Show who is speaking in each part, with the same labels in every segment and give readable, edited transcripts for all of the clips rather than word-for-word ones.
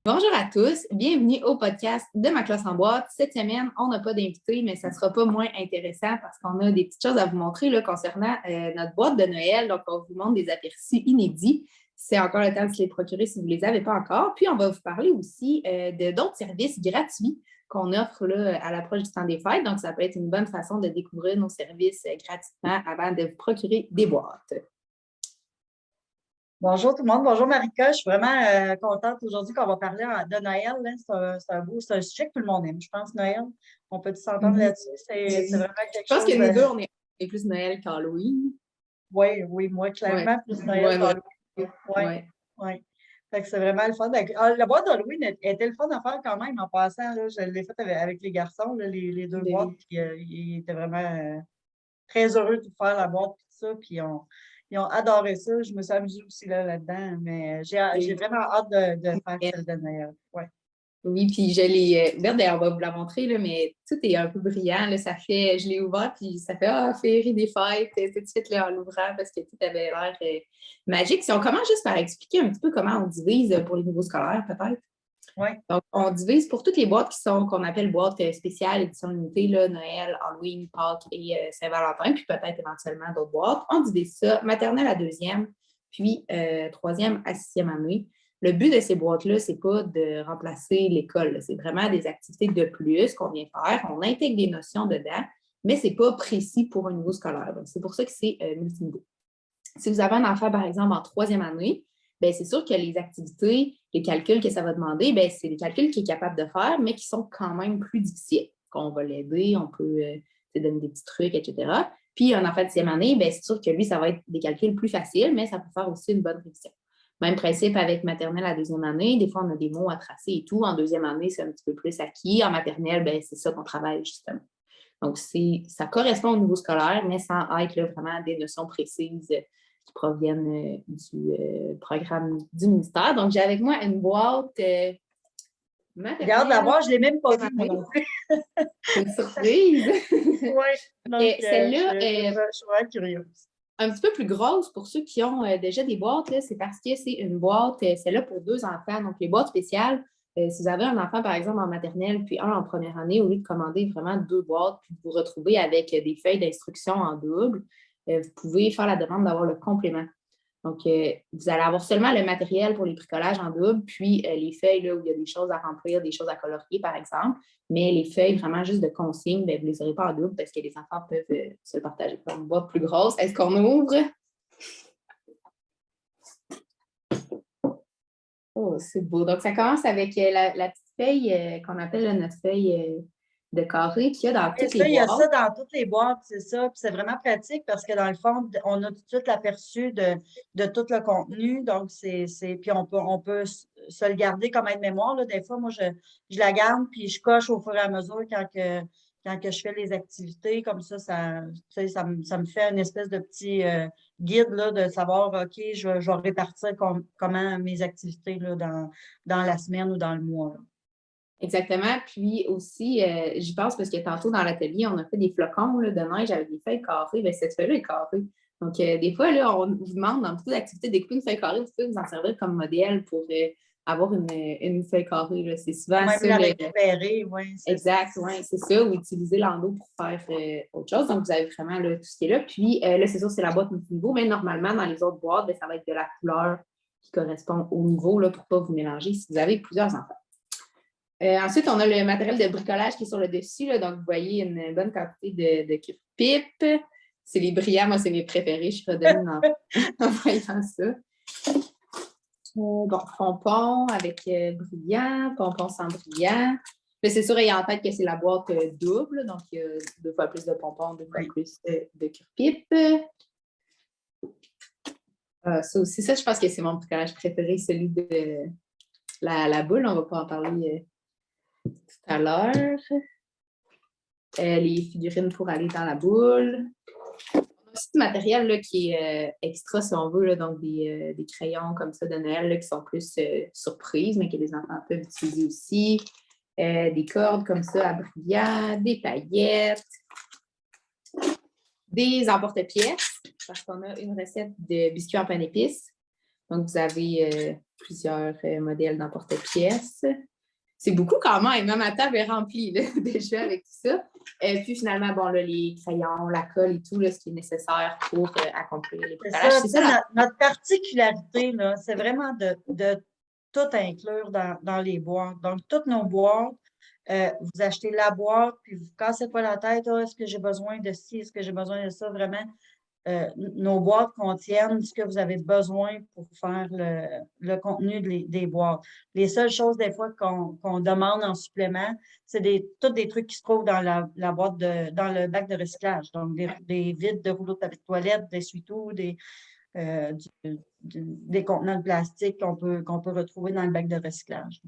Speaker 1: Bonjour à tous, bienvenue au podcast de Ma classe en boîte. Cette semaine, on n'a pas d'invité, mais ça ne sera pas moins intéressant parce qu'on a des petites choses à vous montrer là, concernant notre boîte de Noël. Donc, on vous montre des aperçus inédits. C'est encore le temps de se les procurer si vous ne les avez pas encore. Puis, on va vous parler aussi de d'autres services gratuits qu'on offre là, à l'approche du temps des fêtes. Donc, ça peut être une bonne façon de découvrir nos services gratuitement avant de vous procurer des boîtes.
Speaker 2: Bonjour tout le monde, bonjour Marika. Je suis vraiment contente aujourd'hui qu'on va parler de Noël, là. C'est un sujet que tout le monde aime. Je pense Noël, on peut s'entendre là-dessus. C'est vraiment quelque
Speaker 1: Je pense
Speaker 2: chose
Speaker 1: que
Speaker 2: de...
Speaker 1: nous deux, on est plus Noël qu'Halloween.
Speaker 2: Oui, moi,
Speaker 1: Ouais.
Speaker 2: clairement, plus Noël qu'Halloween. Oui,
Speaker 1: Ouais.
Speaker 2: oui. Fait que c'est vraiment le fun. La boîte d'Halloween était le fun à faire quand même en passant. Là, je l'ai faite avec les garçons, là, les deux boîtes, puis ils étaient vraiment très heureux de faire la boîte, tout ça, puis ils ont adoré ça. Je me suis amusée aussi là-dedans, mais j'ai vraiment hâte de faire celle de Noël. Ouais.
Speaker 1: Oui, puis je l'ai ouverte, d'ailleurs, on va vous la montrer, là, mais tout est un peu brillant. Là, je l'ai ouvert, puis ça fait féerie des fêtes, tout de suite là, en l'ouvrant, parce que tout avait l'air magique. Si on commence juste par expliquer un petit peu comment on divise pour les niveaux scolaires, peut-être.
Speaker 2: Oui.
Speaker 1: Donc, on divise pour toutes les boîtes qu'on appelle boîtes spéciales, édition limitée, là, Noël, Halloween, Pâques et Saint-Valentin, puis peut-être éventuellement d'autres boîtes. On divise ça, maternelle à deuxième, puis troisième à sixième année. Le but de ces boîtes-là, c'est pas de remplacer l'école. C'est vraiment des activités de plus qu'on vient faire. On intègre des notions dedans, mais c'est pas précis pour un niveau scolaire. Donc, c'est pour ça que c'est multiniveau. Si vous avez un enfant, par exemple, en troisième année, bien, c'est sûr que les activités, les calculs que ça va demander, bien, c'est des calculs qu'il est capable de faire, mais qui sont quand même plus difficiles. On va l'aider, on peut donner des petits trucs, etc. Puis, un enfant de sixième année, bien, c'est sûr que lui, ça va être des calculs plus faciles, mais ça peut faire aussi une bonne révision. Même principe avec maternelle à deuxième année. Des fois, on a des mots à tracer et tout. En deuxième année, c'est un petit peu plus acquis. En maternelle, bien, c'est ça qu'on travaille justement. Donc, ça correspond au niveau scolaire, mais sans être là, vraiment des notions précises qui proviennent du programme du ministère. Donc, j'ai avec moi une boîte maternelle.
Speaker 2: Regarde, d'abord, je ne l'ai même pas vue, moi non plus.
Speaker 1: C'est une surprise.
Speaker 2: Oui, donc
Speaker 1: celle-là,
Speaker 2: je suis vraiment curieuse.
Speaker 1: Un petit peu plus grosse pour ceux qui ont déjà des boîtes, c'est parce que c'est une boîte, celle-là pour 2 enfants. Donc, les boîtes spéciales, si vous avez un enfant, par exemple, en maternelle, puis un en première année, au lieu de commander vraiment 2 boîtes, puis de vous retrouver avec des feuilles d'instruction en double, vous pouvez faire la demande d'avoir le complément. Donc, vous allez avoir seulement le matériel pour les bricolages en double, puis les feuilles là, où il y a des choses à remplir, des choses à colorier, par exemple. Mais les feuilles vraiment juste de consignes, bien, vous ne les aurez pas en double parce que les enfants peuvent se partager comme une boîte plus grosse. Est-ce qu'on ouvre? Oh, c'est beau. Donc, ça commence avec la petite feuille qu'on appelle notre feuille de carré qu'il y a dans toutes les boîtes.
Speaker 2: Il y a ça dans toutes les boîtes, c'est ça. Puis c'est vraiment pratique parce que dans le fond, on a tout de suite l'aperçu de tout le contenu. Donc, puis on peut se le garder comme aide-mémoire, là. Des fois, moi, je la garde puis je coche au fur et à mesure quand que je fais les activités. Comme ça me fait une espèce de petit guide là, de savoir, OK, je vais répartir comment mes activités là, dans la semaine ou dans le mois, là.
Speaker 1: Exactement. Puis aussi, j'y pense parce que tantôt dans l'atelier, on a fait des flocons là, de neige avec des feuilles carrées. Bien, cette feuille-là est carrée. Donc, des fois, là, on vous demande dans beaucoup d'activités de découper une feuille carrée. Vous pouvez vous en servir comme modèle pour avoir une feuille carrée. Là. C'est souvent
Speaker 2: Même
Speaker 1: ça.
Speaker 2: la récupérer, oui.
Speaker 1: Exact, oui, c'est ça. Ou utiliser l'endos pour faire autre chose. Donc, vous avez vraiment là, tout ce qui est là. Puis, là, c'est sûr, c'est la boîte multiniveau. Mais normalement, dans les autres boîtes, bien, ça va être de la couleur qui correspond au niveau là, pour ne pas vous mélanger si vous avez plusieurs enfants. Ensuite, on a le matériel de bricolage qui est sur le dessus. Là, donc, vous voyez une bonne quantité de cure-pipe. C'est les brillants. Moi, c'est mes préférés. Je suis redonnée en voyant ça. Bon, pompons avec brillant, pompons sans brillant. Mais c'est sûr, ayant en tête que c'est la boîte double. Donc, il y a 2 fois plus de pompons, 2 fois plus de cure-pipe. Ça aussi, je pense que c'est mon bricolage préféré, celui de la boule. On va pas en parler tout à l'heure. Les figurines pour aller dans la boule. On a aussi du matériel là, qui est extra, si on veut, là, donc des crayons comme ça de Noël là, qui sont plus surprises, mais que les enfants peuvent utiliser aussi. Des cordes comme ça à brillant, des paillettes, des emporte-pièces, parce qu'on a une recette de biscuits en pain d'épices. Donc, vous avez plusieurs modèles dans porte-pièce. C'est beaucoup quand même. Même ma table est remplie là, déjà avec tout ça. Puis finalement, bon, là, les crayons, la colle et tout, là, ce qui est nécessaire pour accomplir les bricolages.
Speaker 2: C'est ça, notre particularité, là, c'est vraiment de tout inclure dans les boîtes. Donc, toutes nos boîtes, vous achetez la boîte, puis vous ne cassez pas la tête, est-ce que j'ai besoin de ci, est-ce que j'ai besoin de ça, vraiment. Nos boîtes contiennent ce que vous avez besoin pour faire le contenu des boîtes. Les seules choses, des fois, qu'on demande en supplément, c'est tous des trucs qui se trouvent dans la boîte dans le bac de recyclage. Donc, des vides de rouleaux de papier de toilette, des essuie-tout, des contenants de plastique qu'on peut retrouver dans le bac de recyclage.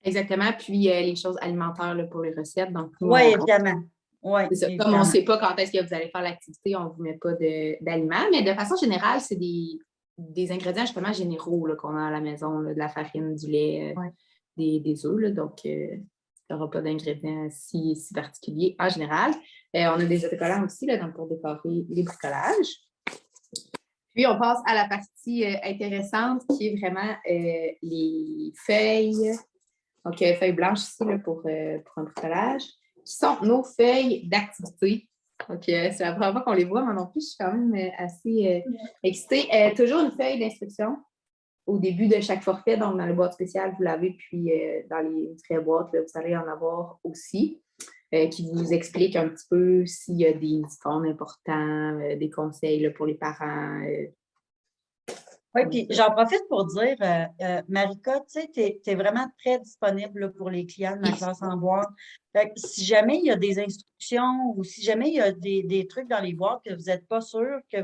Speaker 1: Exactement. Puis les choses alimentaires là, pour les recettes. Donc,
Speaker 2: oui, évidemment. Ouais,
Speaker 1: c'est ça. Comme on ne sait pas quand est-ce que vous allez faire l'activité, on ne vous met pas d'aliments. Mais de façon générale, c'est des ingrédients justement généraux là, qu'on a à la maison, là, de la farine, du lait, des œufs. Là, donc, il n'y aura pas d'ingrédients si particuliers en général. On a des autocollants aussi là, pour décorer les bricolages. Puis, on passe à la partie intéressante qui est vraiment les feuilles. Donc, feuilles blanches ici là, pour un bricolage, qui sont nos feuilles d'activité. Donc, c'est la première fois qu'on les voit, moi non plus, je suis quand même assez excitée. Toujours une feuille d'instruction au début de chaque forfait. Donc, dans les boîtes spéciales, vous l'avez, puis dans les vraies boîtes, là, vous allez en avoir aussi, qui vous explique un petit peu s'il y a des icônes importants, des conseils là, pour les parents.
Speaker 2: Oui, puis j'en profite pour dire, Marika, tu sais, tu es vraiment très disponible là, pour les clients de ma classe en boîte. Fait que si jamais il y a des instructions ou si jamais il y a des trucs dans les boîtes que vous n'êtes pas sûr, que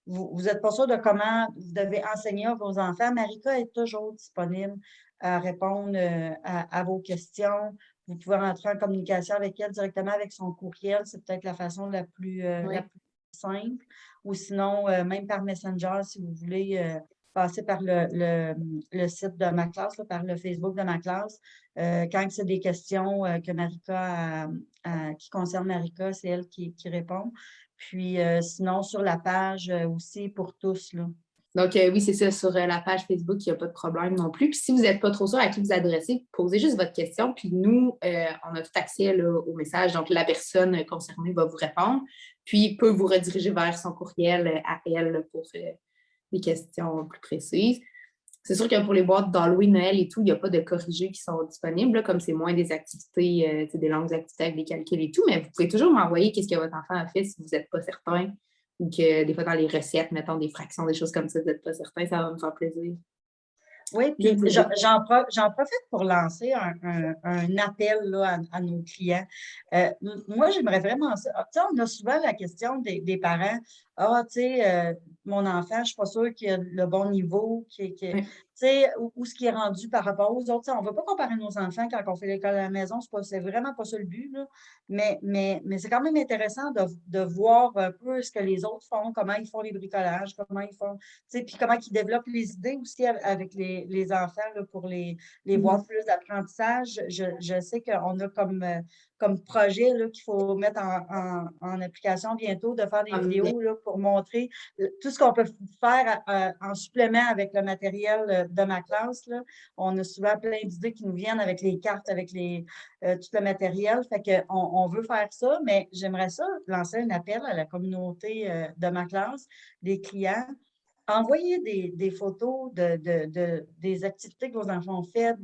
Speaker 2: vous êtes pas sûr de comment vous devez enseigner à vos enfants, Marika est toujours disponible à répondre à vos questions. Vous pouvez rentrer en communication avec elle directement avec son courriel. C'est peut-être la façon la plus simple. Ou sinon, même par Messenger, si vous voulez passer par le site de ma classe, là, par le Facebook de ma classe. Quand c'est des questions que Marika qui concernent Marika, c'est elle qui répond. Puis sinon, sur la page aussi pour tous. Là.
Speaker 1: Donc, oui, c'est ça. Sur la page Facebook, il n'y a pas de problème non plus. Puis, si vous n'êtes pas trop sûr à qui vous adressez, posez juste votre question. Puis, nous, on a tout accès là, au message. Donc, la personne concernée va vous répondre. Puis, peut vous rediriger vers son courriel à elle là, pour des questions plus précises. C'est sûr que pour les boîtes d'Halloween, Noël et tout, il n'y a pas de corrigés qui sont disponibles, là, comme c'est moins des activités, des longues activités avec des calculs et tout. Mais vous pouvez toujours m'envoyer qu'est-ce que votre enfant a fait si vous n'êtes pas certain. Ou que des fois, dans les recettes, mettons des fractions, des choses comme ça, vous n'êtes pas certain, ça va me faire plaisir.
Speaker 2: Oui, puis j'en profite pour lancer un appel là, à nos clients. Moi, j'aimerais vraiment ça. Tu sais, on a souvent la question des parents. Ah, tu sais, mon enfant, je ne suis pas sûre qu'il a le bon niveau, tu sais, où ce qui est rendu par rapport aux autres. On ne veut pas comparer nos enfants quand on fait l'école à la maison, c'est vraiment pas ça le but, là. Mais c'est quand même intéressant de voir un peu ce que les autres font, comment ils font les bricolages, comment ils font, tu sais, puis comment ils développent les idées aussi avec les enfants là, pour les voir plus d'apprentissage. Je sais qu'on a comme projet qu'il faut mettre en application bientôt, de faire des vidéos là, pour montrer tout ce qu'on peut faire en supplément avec le matériel de ma classe. Là. On a souvent plein d'idées qui nous viennent avec les cartes, avec tout le matériel. Fait qu'on veut faire ça, mais j'aimerais ça lancer un appel à la communauté de ma classe, des clients. Envoyez des photos des activités que vos enfants ont faites,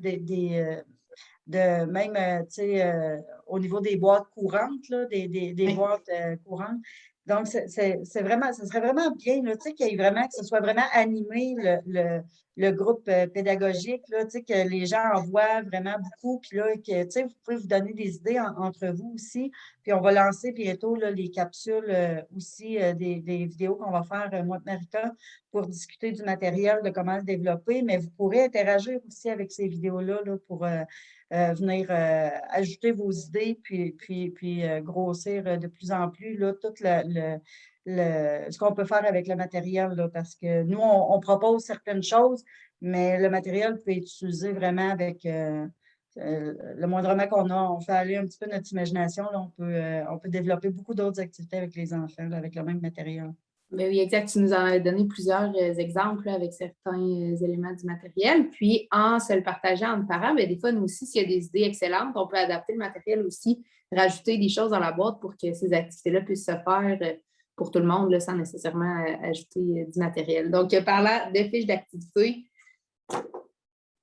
Speaker 2: même, tu sais, au niveau des boîtes courantes, là, des boîtes courantes. Donc, ce serait vraiment bien, là, tu sais, que ce soit vraiment animé, le groupe pédagogique, là, tu sais, que les gens en voient vraiment beaucoup, puis là, que, tu sais, vous pouvez vous donner des idées entre vous aussi. Puis, on va lancer bientôt, là, les capsules aussi, des vidéos qu'on va faire, moi et Marika, pour discuter du matériel, de comment le développer, mais vous pourrez interagir aussi avec ces vidéos-là, là, pour venir ajouter vos idées, puis grossir de plus en plus là, tout ce qu'on peut faire avec le matériel, là, parce que nous, on propose certaines choses, mais le matériel peut être utilisé vraiment avec le moindrement qu'on a. On fait aller un petit peu notre imagination, là, on peut développer beaucoup d'autres activités avec les enfants, là, avec le même matériel.
Speaker 1: Ben oui, exact. Tu nous en as donné plusieurs exemples là, avec certains éléments du matériel. Puis, en se le partageant entre parents, ben, des fois, nous aussi, s'il y a des idées excellentes, on peut adapter le matériel aussi, rajouter des choses dans la boîte pour que ces activités-là puissent se faire pour tout le monde, là, sans nécessairement ajouter du matériel. Donc, parlant de fiches d'activité,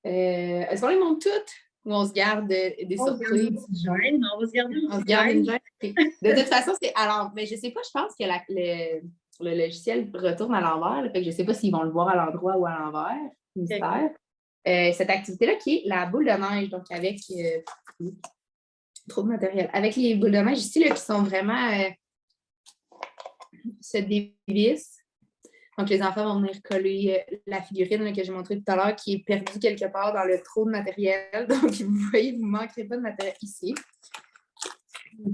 Speaker 1: est-ce qu'on les montre toutes ou on se garde des surprises?
Speaker 2: On va se garder une
Speaker 1: On se
Speaker 2: petite
Speaker 1: garde une
Speaker 2: gêne.
Speaker 1: gêne. De toute façon, c'est. Alors, mais je ne sais pas, je pense que le logiciel retourne à l'envers. Là, fait que je ne sais pas s'ils vont le voir à l'endroit ou à l'envers. Mystère. Cette activité-là qui est la boule de neige, donc avec trop de matériel. Avec les boules de neige ici, là, qui sont vraiment se dévissent. Donc, les enfants vont venir coller la figurine là, que j'ai montrée tout à l'heure qui est perdue quelque part dans le trop de matériel. Donc, vous voyez, vous ne manquerez pas de matériel ici.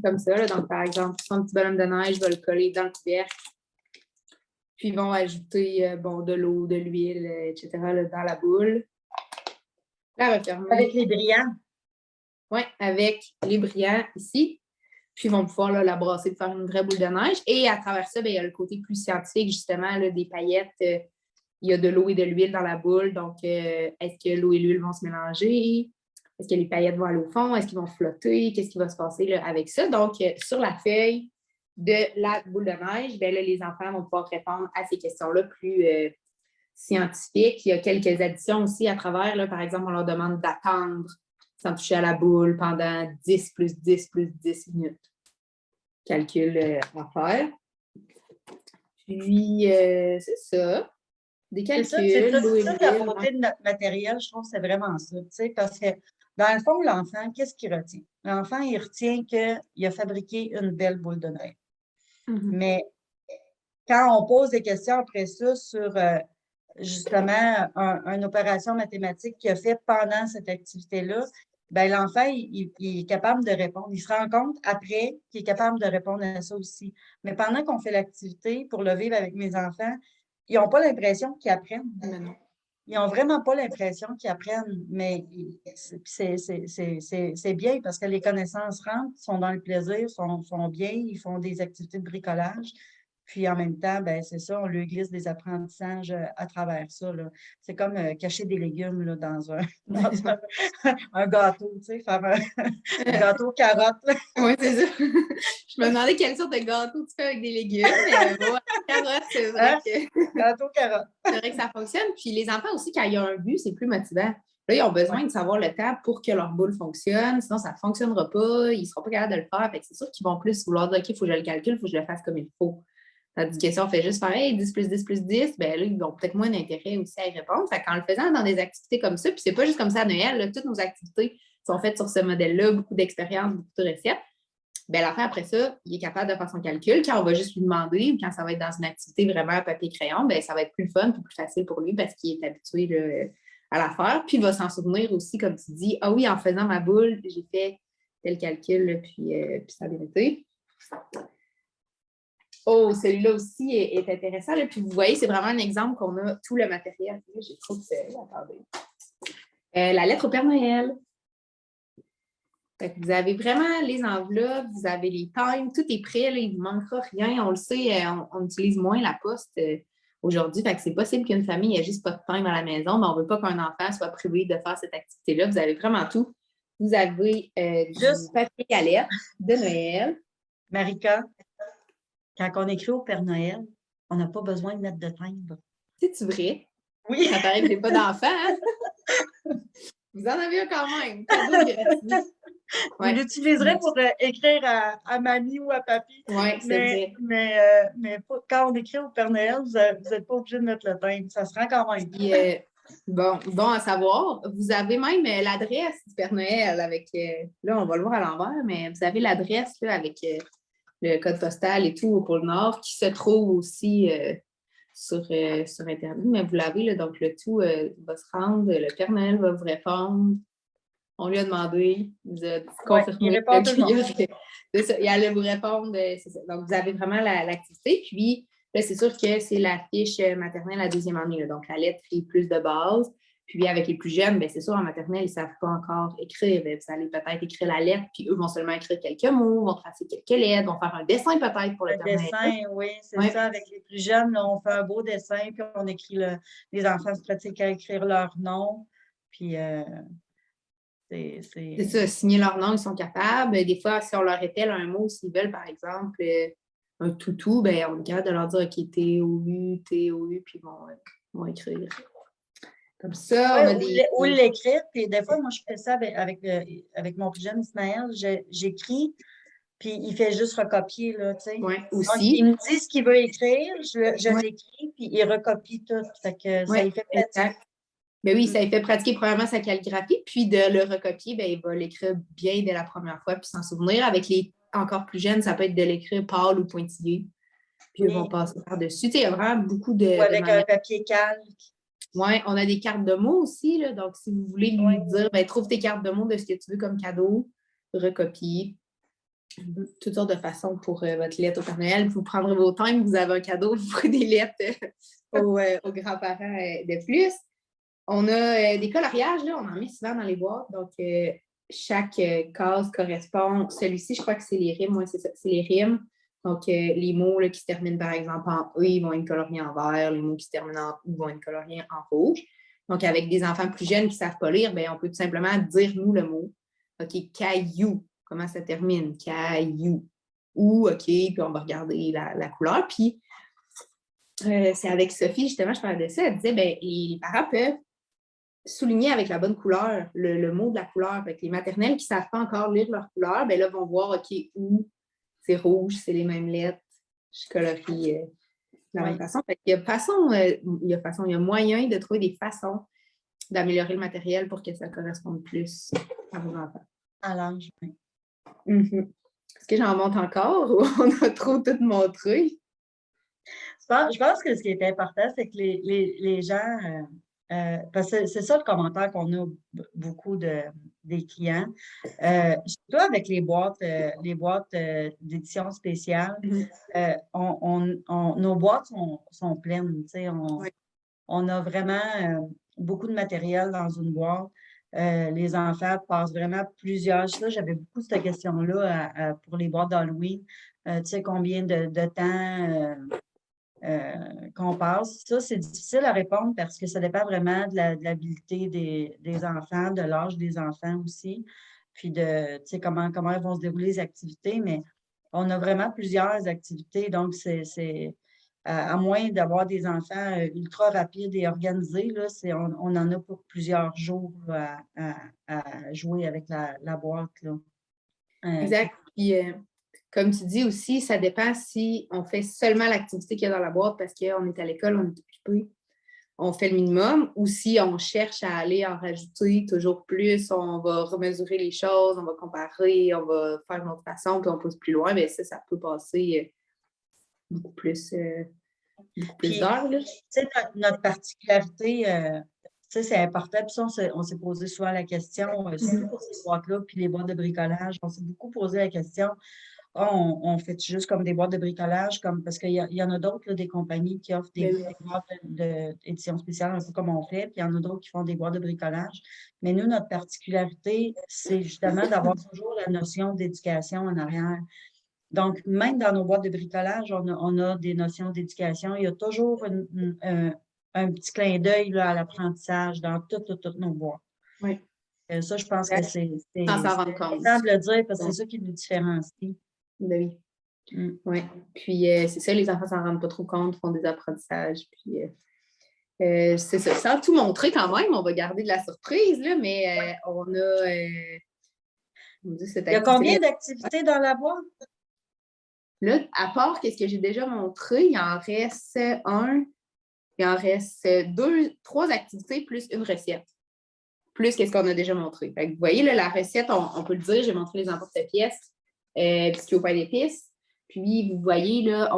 Speaker 1: Comme ça. Là. Donc, par exemple, son petit bonhomme de neige va le coller dans le couvercle. Puis, ils vont ajouter de l'eau, de l'huile, etc. là, dans la boule. La refermer.
Speaker 2: Avec les brillants.
Speaker 1: Oui, avec les brillants ici. Puis, ils vont pouvoir là, la brasser pour faire une vraie boule de neige. Et à travers ça, bien, il y a le côté plus scientifique, justement, là, des paillettes. Il y a de l'eau et de l'huile dans la boule. Donc, est-ce que l'eau et l'huile vont se mélanger? Est-ce que les paillettes vont aller au fond? Est-ce qu'ils vont flotter? Qu'est-ce qui va se passer là, avec ça? Donc, sur la feuille de la boule de neige, bien, là, les enfants vont pouvoir répondre à ces questions-là plus scientifiques. Il y a quelques additions aussi à travers. Là, par exemple, on leur demande d'attendre sans toucher à la boule pendant 10 plus 10 plus 10 minutes. Calcul à faire. Puis, c'est ça. Des calculs.
Speaker 2: C'est ça la beauté de notre matériel, je trouve que c'est vraiment ça. Parce que dans le fond, l'enfant, qu'est-ce qu'il retient? L'enfant, il retient qu'il a fabriqué une belle boule de neige. Mais quand on pose des questions après ça sur justement une opération mathématique qu'il a fait pendant cette activité-là, ben l'enfant, il est capable de répondre. Il se rend compte après qu'il est capable de répondre à ça aussi. Mais pendant qu'on fait l'activité pour le vivre avec mes enfants, ils n'ont pas l'impression qu'ils apprennent. Ils n'ont vraiment pas l'impression qu'ils apprennent, mais c'est bien parce que les connaissances rentrent, sont dans le plaisir, sont bien, ils font des activités de bricolage. Puis en même temps, ben c'est ça, on lui glisse des apprentissages à travers ça. C'est comme cacher des légumes là, dans un gâteau, tu sais, faire un gâteau carotte.
Speaker 1: Oui, c'est ça. Je me demandais quelle sorte de gâteau tu fais avec des légumes, mais carotte, c'est vrai que...
Speaker 2: Gâteau carotte.
Speaker 1: C'est vrai que ça fonctionne. Puis les enfants aussi, quand il y a un but, c'est plus motivant. Là, ils ont besoin de savoir le temps pour que leur boule fonctionne. Sinon, ça ne fonctionnera pas. Ils ne seront pas capables de le faire. Fait que c'est sûr qu'ils vont plus vouloir dire, OK, il faut que je le calcule, il faut que je le fasse comme il faut. Tandis que si on fait juste faire hey, 10 plus 10 plus 10, bien là, ils ont peut-être moins d'intérêt aussi à y répondre. Fait qu'en le faisant dans des activités comme ça, puis c'est pas juste comme ça à Noël, là, toutes nos activités sont faites sur ce modèle-là, beaucoup d'expériences, beaucoup de recettes. Bien, l'enfant, après ça, il est capable de faire son calcul. Quand on va juste lui demander, ou quand ça va être dans une activité vraiment papier-crayon, bien, ça va être plus fun, plus facile pour lui parce qu'il est habitué là, à la faire. Puis, il va s'en souvenir aussi, comme tu dis, ah oui, en faisant ma boule, j'ai fait tel calcul, là, puis ça a bien été. Oh, celui-là aussi est intéressant. Là. Puis, vous voyez, c'est vraiment un exemple qu'on a tout le matériel. J'ai trop de sel. Attendez. La lettre au Père Noël. Fait que vous avez vraiment les enveloppes, vous avez les times, tout est prêt, là, il ne vous manquera rien. On le sait, on utilise moins la poste aujourd'hui. Fait que c'est possible qu'une famille n'ait juste pas de time à la maison, mais on ne veut pas qu'un enfant soit privé de faire cette activité-là. Vous avez vraiment tout. Vous avez du papier à lettres de Noël.
Speaker 2: Marika, quand on écrit au Père Noël, on n'a pas besoin de mettre de timbre.
Speaker 1: C'est-tu vrai?
Speaker 2: Oui.
Speaker 1: Ça paraît que je n'ai pas d'enfant. Hein? Vous en avez un quand même. Cadeau gratuit.
Speaker 2: Ouais. Vous l'utiliserez pour écrire à mamie ou à papy.
Speaker 1: Oui, c'est vrai.
Speaker 2: Mais quand on écrit au Père Noël, vous n'êtes pas obligé de mettre le timbre. Ça se rend quand même.
Speaker 1: Puis, bon à savoir. Vous avez même l'adresse du Père Noël avec... là, on va le voir à l'envers, mais vous avez l'adresse là, avec le code postal et tout au pôle Nord qui se trouve aussi sur Internet. Mais vous l'avez, là, donc le tout va se rendre. Le Père Noël va vous répondre. On lui a demandé, il vous a confirmé il allait vous répondre. C'est ça. Donc, vous avez vraiment l'activité. Puis, là, c'est sûr que c'est la fiche maternelle à deuxième année. Là. Donc, la lettre est plus de base. Puis avec les plus jeunes, bien, c'est sûr, en maternelle, ils ne savent pas encore écrire. Bien, vous allez peut-être écrire la lettre, puis eux vont seulement écrire quelques mots, vont tracer quelques lettres, vont faire un dessin peut-être pour le
Speaker 2: Un
Speaker 1: terminal.
Speaker 2: dessin, oui, c'est ça. Avec les plus jeunes, là, on fait un beau dessin, puis on écrit les enfants se pratiquent à écrire leur nom. Puis
Speaker 1: c'est ça, signer leur nom, ils sont capables. Des fois, si on leur épelle un mot, s'ils veulent, par exemple, un toutou, ben, on est capable de leur dire OK, T-O-U, T-O-U, puis ils vont écrire. Comme ça, on a des.
Speaker 2: Ou l'écrire. Puis des fois, moi, je fais ça avec mon plus jeune Ismaël. J'écris, puis il fait juste recopier, là, tu sais.
Speaker 1: Oui,
Speaker 2: Donc,
Speaker 1: aussi.
Speaker 2: il me dit ce qu'il veut écrire, je l'écris, puis il recopie tout. Fait que ça lui fait pratiquer.
Speaker 1: Ben oui, ça lui fait pratiquer premièrement sa calligraphie, puis de le recopier, ben, il va l'écrire bien dès la première fois, puis s'en souvenir. Avec les encore plus jeunes, ça peut être de l'écrire pâle ou pointillé, puis ils vont passer par-dessus. Tu sais, il y a vraiment beaucoup de
Speaker 2: Ou avec
Speaker 1: manières.
Speaker 2: un papier calque.
Speaker 1: Oui, on a des cartes de mots aussi, là, donc si vous voulez lui dire, ben, trouve tes cartes de mots de ce que tu veux comme cadeau, recopie. Toutes sortes de façons pour votre lettre au Père Noël. Vous prendrez vos temps, vous avez un cadeau, vous ferez des lettres aux grands-parents de plus. On a des coloriages, là, on en met souvent dans les boîtes. Donc, chaque case correspond. Celui-ci, je crois que c'est les rimes. Oui, c'est ça, c'est les rimes. Donc, les mots là, qui se terminent, par exemple, en E, ils vont être coloriés en vert. Les mots qui se terminent en U vont être coloriés en rouge. Donc, avec des enfants plus jeunes qui ne savent pas lire, bien, on peut tout simplement dire, nous, le mot. OK, caillou. Comment ça termine? Caillou. Ou, OK, puis on va regarder la couleur. Puis, c'est avec Sophie, justement, je parlais de ça. Elle disait, bien, les parents peuvent souligner avec la bonne couleur, le mot de la couleur. Avec les maternelles qui ne savent pas encore lire leur couleur, bien là, vont voir, OK, où c'est rouge, c'est les mêmes lettres. Je colorie de la même façon. Fait qu'il il y a moyen de trouver des façons d'améliorer le matériel pour que ça corresponde plus à vos enfants.
Speaker 2: À l'âge, oui.
Speaker 1: Est-ce que j'en montre encore ou on a trop tout montré?
Speaker 2: Je pense que ce qui est important, c'est que les gens, parce que c'est ça le commentaire qu'on a beaucoup des clients, surtout avec les boîtes d'édition spéciale, nos boîtes sont pleines. Tu sais, on a vraiment beaucoup de matériel dans une boîte. Les enfants passent vraiment plusieurs. Ça, j'avais beaucoup cette question-là pour les boîtes d'Halloween. Tu sais, combien de temps qu'on passe. Ça, c'est difficile à répondre parce que ça dépend vraiment de l'habileté des enfants, de l'âge des enfants aussi, puis de comment ils vont se dérouler les activités. Mais on a vraiment plusieurs activités, donc c'est à moins d'avoir des enfants ultra rapides et organisés, là, on en a pour plusieurs jours à jouer avec la boîte. Là.
Speaker 1: Exact. Puis, comme tu dis aussi, ça dépend si on fait seulement l'activité qu'il y a dans la boîte parce qu'on est à l'école, on est occupé, on fait le minimum, ou si on cherche à aller en rajouter toujours plus, on va remesurer les choses, on va comparer, on va faire d'une autre façon, puis on pousse plus loin, bien ça peut passer beaucoup plus d'heures.
Speaker 2: Notre particularité, c'est important. Puis on s'est posé souvent la question, surtout pour ces boîtes-là, puis les boîtes de bricolage, on s'est beaucoup posé la question, on fait juste comme des boîtes de bricolage, parce qu'il y en a d'autres, des compagnies qui offrent des boîtes d'édition spéciale, un peu comme on fait, puis il y en a d'autres qui font des boîtes de bricolage. Mais nous, notre particularité, c'est justement d'avoir toujours la notion d'éducation en arrière. Donc, même dans nos boîtes de bricolage, on a des notions d'éducation. Il y a toujours un petit clin d'œil à l'apprentissage dans toutes nos boîtes.
Speaker 1: Oui.
Speaker 2: Ça, je pense que c'est
Speaker 1: important
Speaker 2: de le dire parce que c'est ça qui nous différencie.
Speaker 1: Ben oui. Oui. Puis, c'est ça, les enfants ne s'en rendent pas trop compte, font des apprentissages. Puis, c'est ça. Sans tout montrer quand même, on va garder de la surprise, là, mais on a...
Speaker 2: il y a combien d'activités dans la boîte?
Speaker 1: Là, à part ce que j'ai déjà montré, il en reste trois activités plus une recette. Plus qu'est-ce qu'on a déjà montré. Fait que vous voyez, là, la recette, on peut le dire, j'ai montré les emporte-pièces, biscuits au pain d'épices. Puis, vous voyez, là,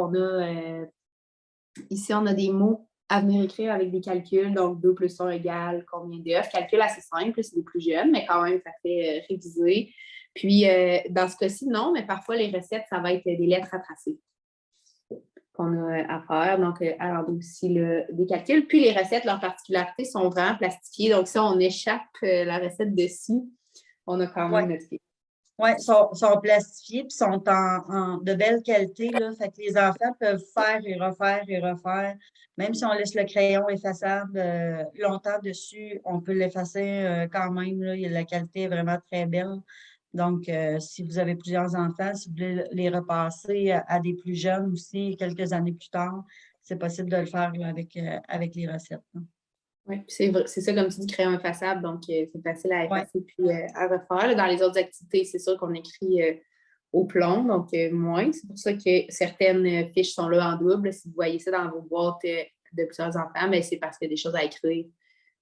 Speaker 1: ici, on a des mots à venir écrire avec des calculs. Donc, 2 plus 1 égale combien d'œufs. Calcul assez simple, c'est des plus jeunes, mais quand même, ça fait réviser. Puis, dans ce cas-ci, non, mais parfois, les recettes, ça va être des lettres à tracer. qu'on a à faire. Donc, alors aussi des calculs. Puis les recettes, leurs particularités sont vraiment plastifiées. Donc, si on échappe la recette dessus, on a quand
Speaker 2: Oui,
Speaker 1: même notre fiche.
Speaker 2: ouais, sont plastifiés puis sont de belle qualité, là. Fait que les enfants peuvent faire et refaire et refaire. Même si on laisse le crayon effaçable longtemps dessus, on peut l'effacer quand même, là. La qualité est vraiment très belle. Donc, si vous avez plusieurs enfants, si vous voulez les repasser à des plus jeunes aussi, quelques années plus tard, c'est possible de le faire là, avec les recettes, là.
Speaker 1: Oui, c'est ça, comme tu dis, crayon effaçable, donc c'est facile à
Speaker 2: Ouais,
Speaker 1: effacer puis à refaire. Là, dans les autres activités, c'est sûr qu'on écrit au plomb, donc moins. C'est pour ça que certaines fiches sont là en double. Si vous voyez ça dans vos boîtes de plusieurs enfants, mais c'est parce qu'il y a des choses à écrire,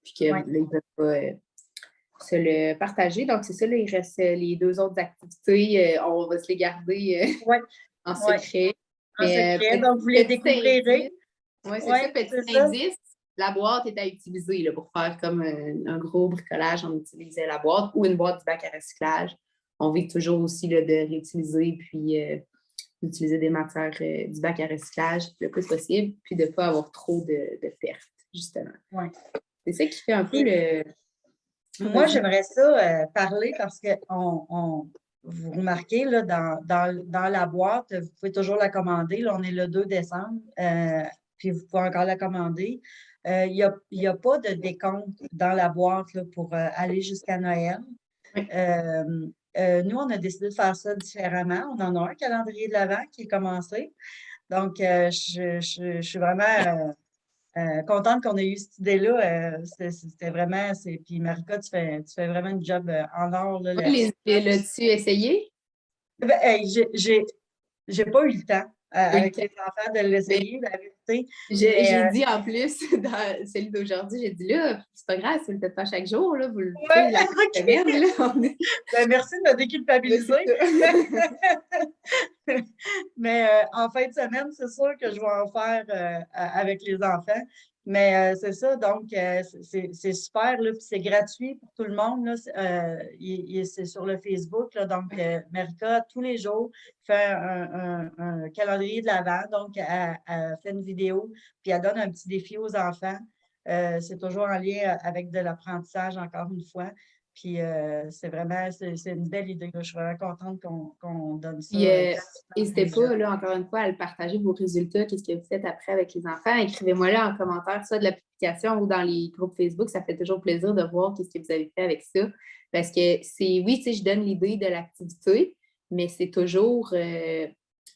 Speaker 1: puis que là,
Speaker 2: ouais,
Speaker 1: ils ne peuvent pas se le partager. Donc, c'est ça, là, il reste les deux autres activités. On va se les garder
Speaker 2: ouais,
Speaker 1: en
Speaker 2: ouais.
Speaker 1: secret.
Speaker 2: En
Speaker 1: Mais
Speaker 2: secret, donc vous les
Speaker 1: petit indice,
Speaker 2: découvrirez.
Speaker 1: oui, c'est
Speaker 2: Oui,
Speaker 1: ça, petit
Speaker 2: c'est ça.
Speaker 1: indice. La boîte est à utiliser là, pour faire comme un gros bricolage. On utilisait la boîte ou une boîte du bac à recyclage. On veut toujours aussi là, de réutiliser puis d'utiliser des matières du bac à recyclage le plus possible, puis de ne pas avoir trop de pertes, justement.
Speaker 2: Ouais.
Speaker 1: C'est ça qui fait un peu
Speaker 2: Et
Speaker 1: le.
Speaker 2: moi,
Speaker 1: Vas-y.
Speaker 2: j'aimerais ça parler parce que vous remarquez, là, dans la boîte, vous pouvez toujours la commander. Là, on est le 2 décembre, puis vous pouvez encore la commander. Il y a pas de décompte dans la boîte là, pour aller jusqu'à Noël.
Speaker 1: Oui.
Speaker 2: Nous, on a décidé de faire ça différemment. On en a un calendrier de l'Avent qui est commencé. Donc, je suis vraiment contente qu'on ait eu cette idée-là. C'était vraiment. Puis Marika, tu fais vraiment un job en or là, là-dessus.
Speaker 1: L'as-tu essayé?
Speaker 2: Ben, hey, j'ai pas eu le temps
Speaker 1: Oui.
Speaker 2: avec les enfants de l'essayer, la vérité.
Speaker 1: J'ai
Speaker 2: Mais
Speaker 1: dit en plus, dans celui d'aujourd'hui, j'ai dit là, c'est pas grave, si vous le faites pas chaque jour, là, vous le
Speaker 2: ouais,
Speaker 1: faites la
Speaker 2: OK.
Speaker 1: semaine, là, on est.
Speaker 2: Ben, merci de me
Speaker 1: Là, c'est
Speaker 2: déculpabiliser.
Speaker 1: ça.
Speaker 2: Mais en fin de semaine, c'est sûr que je vais en faire avec les enfants. Mais c'est ça, donc c'est super, là, puis c'est gratuit pour tout le monde. Là, c'est sur le Facebook. Là, donc, Marika, tous les jours, fait un calendrier de l'Avent. Donc, elle fait une vidéo, puis elle donne un petit défi aux enfants. C'est toujours en lien avec de l'apprentissage, encore une fois. Puis c'est vraiment, c'est une belle idée, là. Je suis vraiment contente qu'on donne ça
Speaker 1: Puis,
Speaker 2: gratuitement pour
Speaker 1: n'hésitez
Speaker 2: les jeunes.
Speaker 1: pas, là, encore une fois, à le partager vos résultats, qu'est-ce que vous faites après avec les enfants. Écrivez-moi là en commentaire, soit de l'application ou dans les groupes Facebook. Ça fait toujours plaisir de voir qu'est-ce que vous avez fait avec ça. Parce que oui, tu sais, je donne l'idée de l'activité, mais c'est toujours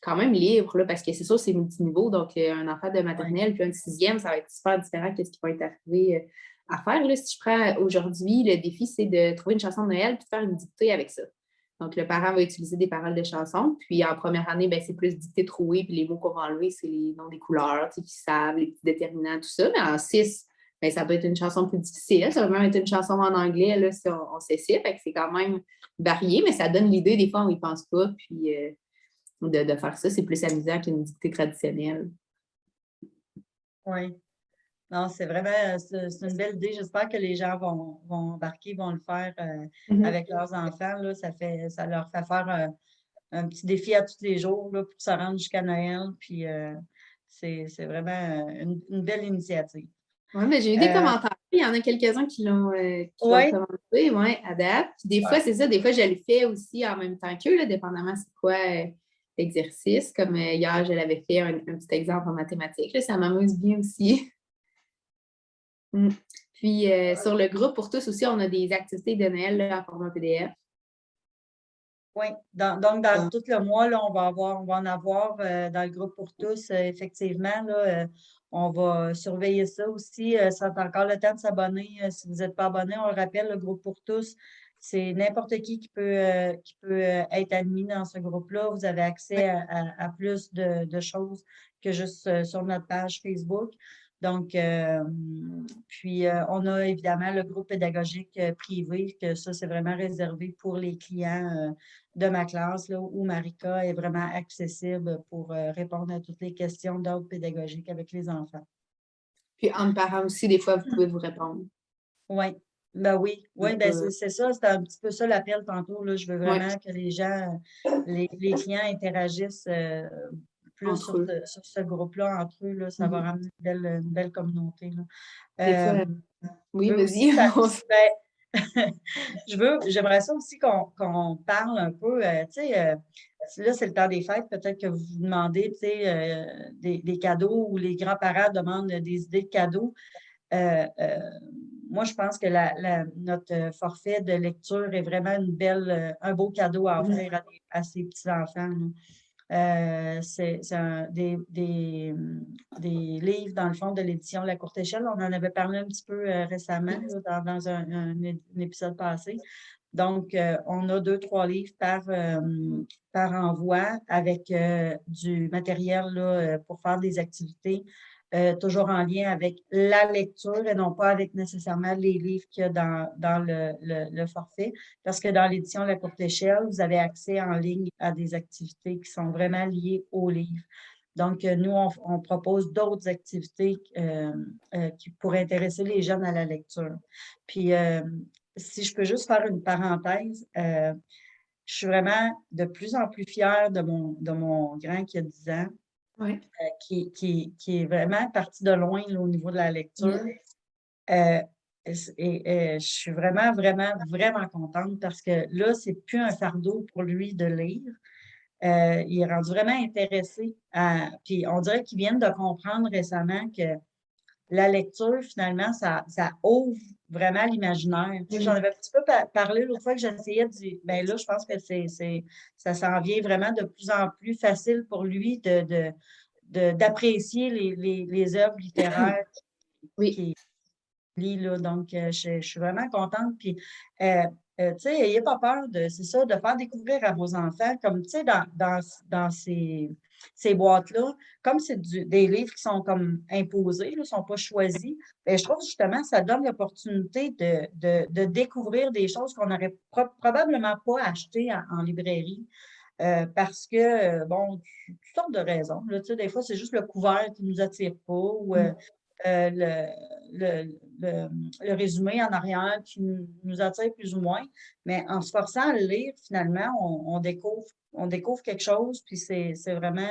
Speaker 1: quand même libre, là, parce que c'est sûr, c'est multiniveau. Donc, un enfant de
Speaker 2: Ouais,
Speaker 1: maternelle puis un de sixième, ça va être super différent de ce qui va être arrivé à faire. Là, si je prends aujourd'hui, le défi, c'est de trouver une chanson de Noël puis de faire une dictée avec ça. Donc, le parent va utiliser des paroles de chansons. Puis, en première année, ben, c'est plus dicté trouvé. Puis, les mots qu'on va enlever, c'est les noms des couleurs, tu sais, qui savent, les petits déterminants, tout ça. Mais en 6, ben, ça peut être une chanson plus difficile. Ça peut même être une chanson en anglais, là, si on s'essaie. Fait que c'est quand même varié, mais ça donne l'idée. Des fois, on n'y pense pas. Puis, de faire ça, c'est plus amusant qu'une dictée traditionnelle.
Speaker 2: ouais. Non, c'est vraiment, c'est une belle idée. J'espère que les gens vont embarquer, vont le faire
Speaker 1: Mhm.
Speaker 2: avec leurs enfants. Là. Ça leur fait faire un petit défi à tous les jours là, pour se rendre jusqu'à Noël. Puis c'est vraiment une belle initiative.
Speaker 1: Oui, mais j'ai eu des
Speaker 2: Euh,
Speaker 1: commentaires. Il y en a quelques-uns qui l'ont
Speaker 2: oui,
Speaker 1: commenté, ouais, à date. Puis des fois,
Speaker 2: super.
Speaker 1: c'est ça, des fois, je le fais aussi en même temps qu'eux, là, dépendamment c'est quoi l'exercice. Comme hier, je l'avais fait un petit exemple en mathématiques. Là, ça m'amuse bien aussi. Mm. Puis sur le groupe pour tous aussi, on a des activités de Noël là, en format PDF.
Speaker 2: Oui, donc dans
Speaker 1: Donc,
Speaker 2: tout le mois, là, on va en avoir dans le groupe pour tous, effectivement. Là, on va surveiller ça aussi. Ça a encore le temps de s'abonner. Si vous n'êtes pas abonné, on le rappelle, le groupe pour tous, c'est n'importe qui peut être admis dans ce groupe-là. Vous avez accès à plus de choses que juste sur notre page Facebook. Donc, puis on a évidemment le groupe pédagogique privé, que ça, c'est vraiment réservé pour les clients de ma classe, là, où Marika est vraiment accessible pour répondre à toutes les questions d'ordre pédagogique avec les enfants.
Speaker 1: puis entre parents aussi, des fois, vous pouvez vous répondre.
Speaker 2: Oui, ben oui, oui,
Speaker 1: Donc,
Speaker 2: ben c'est ça, c'est un petit peu ça l'appel tantôt. Là. Je veux
Speaker 1: ouais.
Speaker 2: vraiment que les gens, les clients interagissent plus
Speaker 1: entre eux.
Speaker 2: sur ce groupe-là, entre eux, là, ça va ramener une belle communauté, là.
Speaker 1: Des fois,
Speaker 2: Je
Speaker 1: oui,
Speaker 2: veux aussi
Speaker 1: vas-y.
Speaker 2: ben, j'aimerais ça aussi qu'on parle un peu, tu sais, là, c'est le temps des fêtes, peut-être que vous vous demandez, tu sais, des cadeaux ou les grands-parents demandent des idées de cadeaux. Euh, euh, Moi, je pense que notre forfait de lecture est vraiment un beau cadeau à offrir à ces petits-enfants, là. C'est des livres, dans le fond, de l'édition La Courte Échelle. On en avait parlé un petit peu récemment, là, dans un épisode passé. Donc, on a 2, 3 livres par envoi avec du matériel là, pour faire des activités, toujours en lien avec la lecture et non pas avec nécessairement les livres qu'il y a dans le forfait. Parce que dans l'édition La Courte Échelle, vous avez accès en ligne à des activités qui sont vraiment liées aux livres. Donc, nous, on propose d'autres activités qui pourraient intéresser les jeunes à la lecture. Puis, si je peux juste faire une parenthèse, je suis vraiment de plus en plus fière de mon grand qui a 10 ans,
Speaker 1: Ouais.
Speaker 2: qui est vraiment parti de loin là, au niveau de la lecture. Euh, je suis vraiment, vraiment, vraiment contente parce que là, c'est plus un fardeau pour lui de lire. Il est rendu vraiment intéressé puis on dirait qu'ils viennent de comprendre récemment que la lecture, finalement, ça ouvre vraiment l'imaginaire. Tu sais, j'en avais un petit peu parlé l'autre fois que j'essayais de dire, ben là, je pense que ça s'en vient vraiment de plus en plus facile pour lui d'apprécier les œuvres littéraires
Speaker 1: Oui.
Speaker 2: qu'il lit, là. Donc, je suis vraiment contente. Puis, tu sais, n'ayez pas peur c'est ça, de faire découvrir à vos enfants, comme, tu sais, dans ces boîtes-là, comme c'est des livres qui sont comme imposés, ne sont pas choisis, bien, je trouve justement ça donne l'opportunité de découvrir des choses qu'on n'aurait probablement pas achetées en librairie. Parce que, bon, toutes sortes de raisons. Là, tu sais, des fois, c'est juste le couvert qui ne nous attire pas ou le, le résumé en arrière qui nous attire plus ou moins. Mais en se forçant à le lire, finalement, on découvre quelque chose, puis c'est vraiment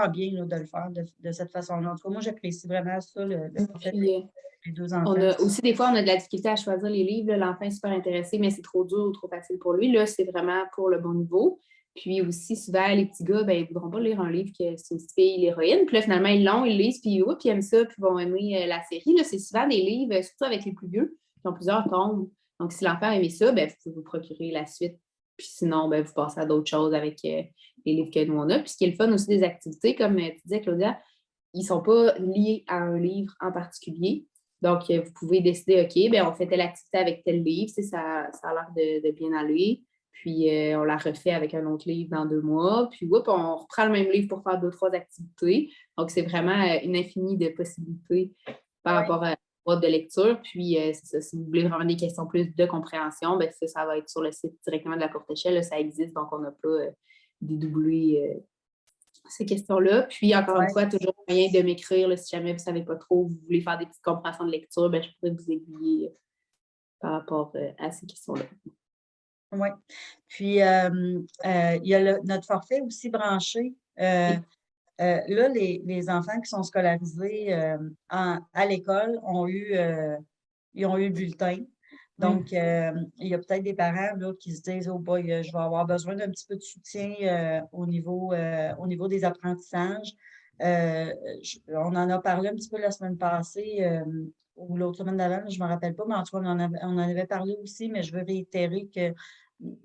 Speaker 2: bien là, de le faire de cette façon-là. En tout cas, moi, j'apprécie vraiment ça, le fait
Speaker 1: Puis,
Speaker 2: des 2
Speaker 1: on
Speaker 2: enfants.
Speaker 1: a aussi, des fois, on a de la difficulté à choisir les livres. L'enfant est super intéressé, mais c'est trop dur ou trop facile pour lui. Là, c'est vraiment pour le bon niveau. Puis aussi, souvent, les petits gars, ben, ils ne voudront pas lire un livre que c'est une petite fille, l'héroïne. Puis là, finalement, ils l'ont, ils lisent, puis ils aiment ça, puis ils vont aimer la série. Là, c'est souvent des livres, surtout avec les plus vieux, qui ont plusieurs tomes. Donc, si l'enfant a aimé ça, ben, vous pouvez vous procurer la suite. Puis sinon, ben, vous passez à d'autres choses avec les livres que nous, on a. Puis ce qui est le fun aussi des activités, comme tu disais, Claudia, ils ne sont pas liés à un livre en particulier. Donc, vous pouvez décider, OK, ben, on fait telle activité avec tel livre, ça a l'air de bien aller. Puis, on la refait avec un autre livre dans 2 mois. Puis, on reprend le même livre pour faire 2, 3 activités. Donc, c'est vraiment une infinie de possibilités par
Speaker 2: Oui.
Speaker 1: rapport à la boîte de lecture. Puis, c'est ça, si vous voulez vraiment des questions plus de compréhension, ben, ça va être sur le site directement de la Courte Échelle. Là, ça existe, donc on n'a pas dédoublé ces questions-là. Puis, encore une fois, toujours moyen de m'écrire là, si jamais vous ne savez pas trop, vous voulez faire des petites compréhensions de lecture, ben, je pourrais vous aiguiller par rapport à ces questions-là.
Speaker 2: Oui. Puis, il y a notre forfait aussi branché. Là, les enfants qui sont scolarisés à l'école ils ont eu le bulletin. Donc, il y a peut-être des parents là, qui se disent, oh boy, je vais avoir besoin d'un petit peu de soutien au niveau des apprentissages. On en a parlé un petit peu la semaine passée ou l'autre semaine d'avant, je ne me rappelle pas, mais en tout cas, on en avait parlé aussi, mais je veux réitérer que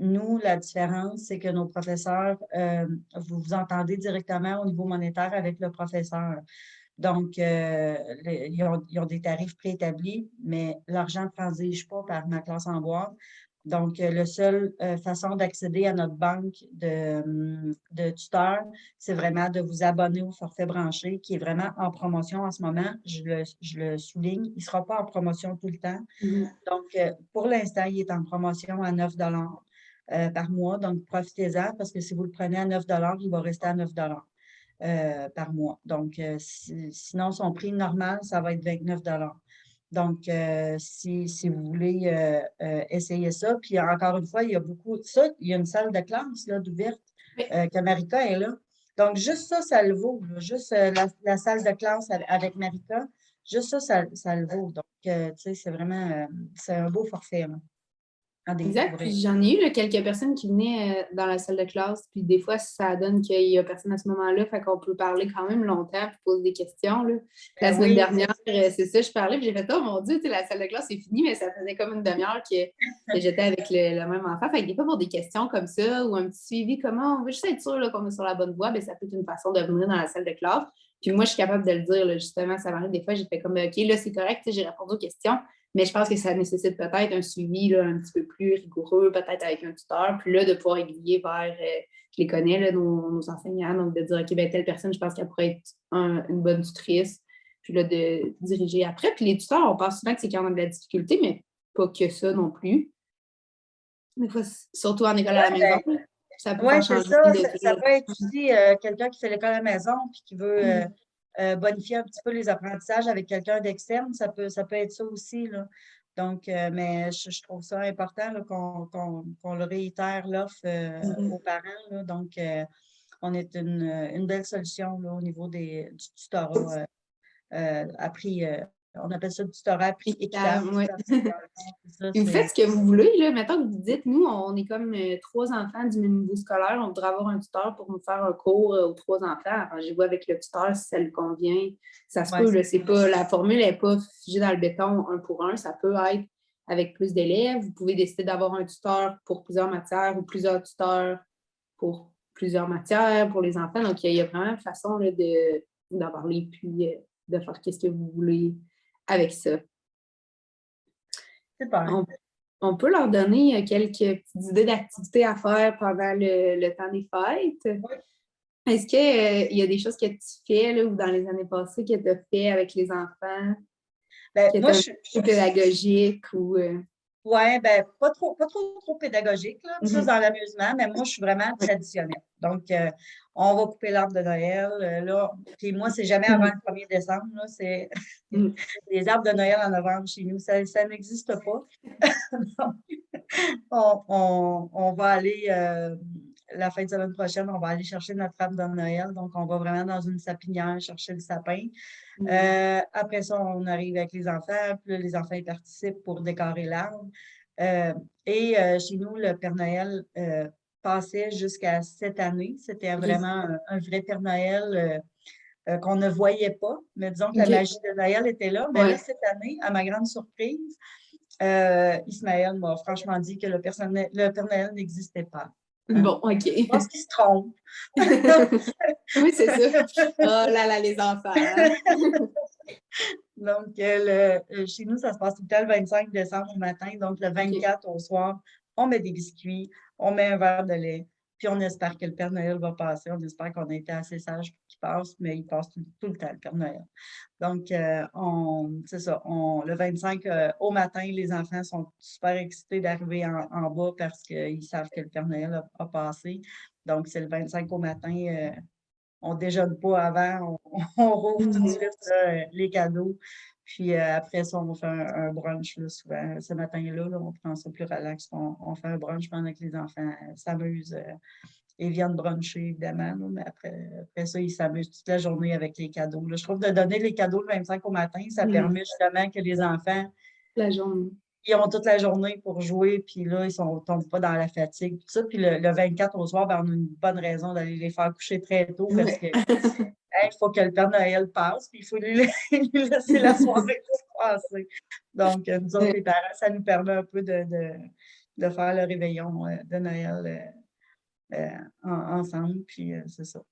Speaker 2: nous, la différence, c'est que nos professeurs, vous vous entendez directement au niveau monétaire avec le professeur. Donc, ils ont des tarifs préétablis, mais l'argent ne transige pas par ma classe en boîte. Donc, la seule façon d'accéder à notre banque de tuteurs, c'est vraiment de vous abonner au forfait branché qui est vraiment en promotion en ce moment. Je le souligne, il ne sera pas en promotion tout le temps. Donc, pour l'instant, il est en promotion à 9 par mois. Donc, profitez-en parce que si vous le prenez à 9 il va rester à 9 par mois. Donc, sinon, son prix normal, ça va être 29 Donc, si vous voulez essayer ça, puis encore une fois, il y a beaucoup de ça. Il y a une salle de classe là, d'ouverte que Marika est là. Donc, juste ça, ça le vaut. Là. Juste la salle de classe avec Marika, juste ça le vaut. Donc, tu sais, c'est vraiment, c'est un beau forfait là, à
Speaker 1: Exact.
Speaker 2: découvrir.
Speaker 1: Puis j'en ai eu là, quelques personnes qui venaient dans la salle de classe, puis des fois, ça donne qu'il y a personne à ce moment-là, fait qu'on peut parler quand même longtemps, puis poser des questions. Là. La
Speaker 2: Ben
Speaker 1: semaine
Speaker 2: oui,
Speaker 1: dernière, c'est ça, je parlais, puis j'ai fait, oh mon Dieu, tu sais, la salle de classe, c'est fini, mais ça faisait comme une demi-heure que j'étais avec le même enfant. Fait que des fois, pour des questions comme ça, ou un petit suivi, comment on veut juste être sûr là, qu'on est sur la bonne voie, bien, ça peut être une façon de venir dans la salle de classe. Puis moi, je suis capable de le dire, là, justement, ça m'arrive des fois, j'ai fait comme, OK, là, c'est correct, tu sais, j'ai répondu aux questions. Mais je pense que ça nécessite peut-être un suivi là, un petit peu plus rigoureux, peut-être avec un tuteur, puis là, de pouvoir aiguiller vers, je les connais, là, nos enseignants, donc de dire, OK, ben, telle personne, je pense qu'elle pourrait être une bonne tutrice, puis là, de diriger après. Puis les tuteurs, on pense souvent que c'est quand on a de la difficulté, mais pas que ça non plus. Des fois, surtout en école à la maison, ça peut
Speaker 2: oui,
Speaker 1: faire
Speaker 2: c'est
Speaker 1: changer
Speaker 2: ça.
Speaker 1: de
Speaker 2: Ça peut être aussi quelqu'un qui fait l'école à la maison puis qui veut bonifier un petit peu les apprentissages avec quelqu'un d'externe. Ça peut être ça aussi, là. Donc, mais je trouve ça important là, qu'on le réitère l'offre aux parents. Là. Donc, on est une belle solution là, au niveau du tutorat appris. On appelle ça du tutorat appris équitable.
Speaker 1: Ouais.
Speaker 2: Ça,
Speaker 1: Et vous faites ce que vous voulez, là. Mettons que vous dites, nous, on est comme 3 enfants du même niveau scolaire, on voudrait avoir un tuteur pour nous faire un cours aux 3 enfants. Alors, j'y vois avec le tuteur si ça lui convient. Ça se
Speaker 2: ouais,
Speaker 1: peut, là, c'est pas, la formule n'est pas figée dans le béton 1 pour 1. Ça peut être avec plus d'élèves. Vous pouvez décider d'avoir un tuteur pour plusieurs matières ou plusieurs tuteurs pour plusieurs matières pour les enfants. Donc, il y a vraiment une façon là, d'en parler puis de faire ce que vous voulez avec ça.
Speaker 2: super.
Speaker 1: On peut leur donner quelques petites idées d'activités à faire pendant le temps des fêtes.
Speaker 2: Oui.
Speaker 1: Est-ce qu'il y a des choses que tu fais là, ou dans les années passées que tu as fait avec les enfants,
Speaker 2: Ben,
Speaker 1: qui
Speaker 2: moi,
Speaker 1: étaient un peu pédagogiques ou.
Speaker 2: ouais, ben, pas trop pédagogique, là, plus
Speaker 1: Mhm.
Speaker 2: dans l'amusement, mais moi, je suis vraiment
Speaker 1: Oui.
Speaker 2: traditionnelle. Donc, on va couper l'arbre de Noël, là. Puis moi, c'est jamais avant
Speaker 1: Mhm.
Speaker 2: le 1er décembre, là. C'est
Speaker 1: Mhm.
Speaker 2: les arbres de Noël en novembre chez nous, ça n'existe pas. Donc, on va aller, la fin de semaine prochaine, on va aller chercher notre arbre de Noël. Donc, on va vraiment dans une sapinière chercher le sapin. Après ça, on arrive avec les enfants, puis là, les enfants ils participent pour décorer l'arbre. Chez nous, le Père Noël passait jusqu'à cette année. C'était vraiment un vrai Père Noël qu'on ne voyait pas, mais disons que la
Speaker 1: OK.
Speaker 2: magie de Noël était là. Mais là,
Speaker 1: Ouais.
Speaker 2: cette année, à ma grande surprise, Ismaël m'a franchement dit que le Père Noël n'existait pas. Hein.
Speaker 1: Bon, OK.
Speaker 2: Je pense qu'il se trompe.
Speaker 1: Oui, c'est ça. Oh là là, les enfants. Hein?
Speaker 2: Donc, chez nous, ça se passe tout le temps le 25 décembre au matin. Donc, le
Speaker 1: OK.
Speaker 2: 24 au soir, on met des biscuits, on met un verre de lait, puis on espère que le Père Noël va passer. On espère qu'on a été assez sage pour qu'il passe, mais il passe tout le temps, le Père Noël. Donc, c'est ça. Le 25 au matin, les enfants sont super excités d'arriver en bas parce qu'ils savent que le Père Noël a passé. Donc, c'est le 25 au matin. On ne déjeune pas avant, on rouvre tout de
Speaker 1: Mhm.
Speaker 2: suite là, les cadeaux. Puis après ça, on fait un brunch là, souvent. Ce matin-là, là, on prend ça plus relax. On fait un brunch pendant que les enfants s'amusent. Ils viennent bruncher, évidemment, là, mais après ça, ils s'amusent toute la journée avec les cadeaux. Là. Je trouve de donner les cadeaux le 25 au matin, ça
Speaker 1: Mhm.
Speaker 2: permet justement que les enfants
Speaker 1: La journée.
Speaker 2: ils ont toute la journée pour jouer, puis là, ils ne tombent pas dans la fatigue. Tout ça. Puis le 24 au soir, ben, on a une bonne raison d'aller les faire coucher très tôt parce
Speaker 1: Ouais.
Speaker 2: que il faut que le Père Noël passe, puis il faut lui laisser la soirée pour passer. Donc, nous autres, les parents, ça nous permet un peu de faire le réveillon de Noël ensemble, puis c'est ça.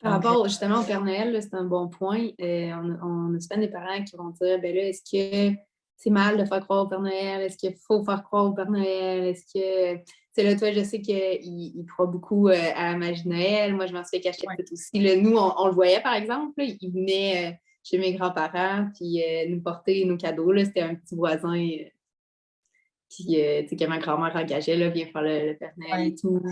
Speaker 1: Par
Speaker 2: Donc,
Speaker 1: rapport justement au Père Noël, là, c'est un bon point. On a souvent des parents qui vont dire ben là, est-ce que c'est mal de faire croire au Père Noël? Est-ce qu'il faut faire croire au Père Noël? Est-ce que. Tu sais, là, toi, je sais qu'il croit beaucoup à la magie de Noël. Moi, je m'en suis fait cacher
Speaker 2: ouais.
Speaker 1: tout aussi. Là, nous, on le voyait, par exemple. Là, il venait chez mes grands-parents puis nous porter nos cadeaux. Là. C'était un petit voisin qui, tu sais, que ma grand-mère engageait, là, vient faire le Père Noël et
Speaker 2: Ouais.
Speaker 1: tout.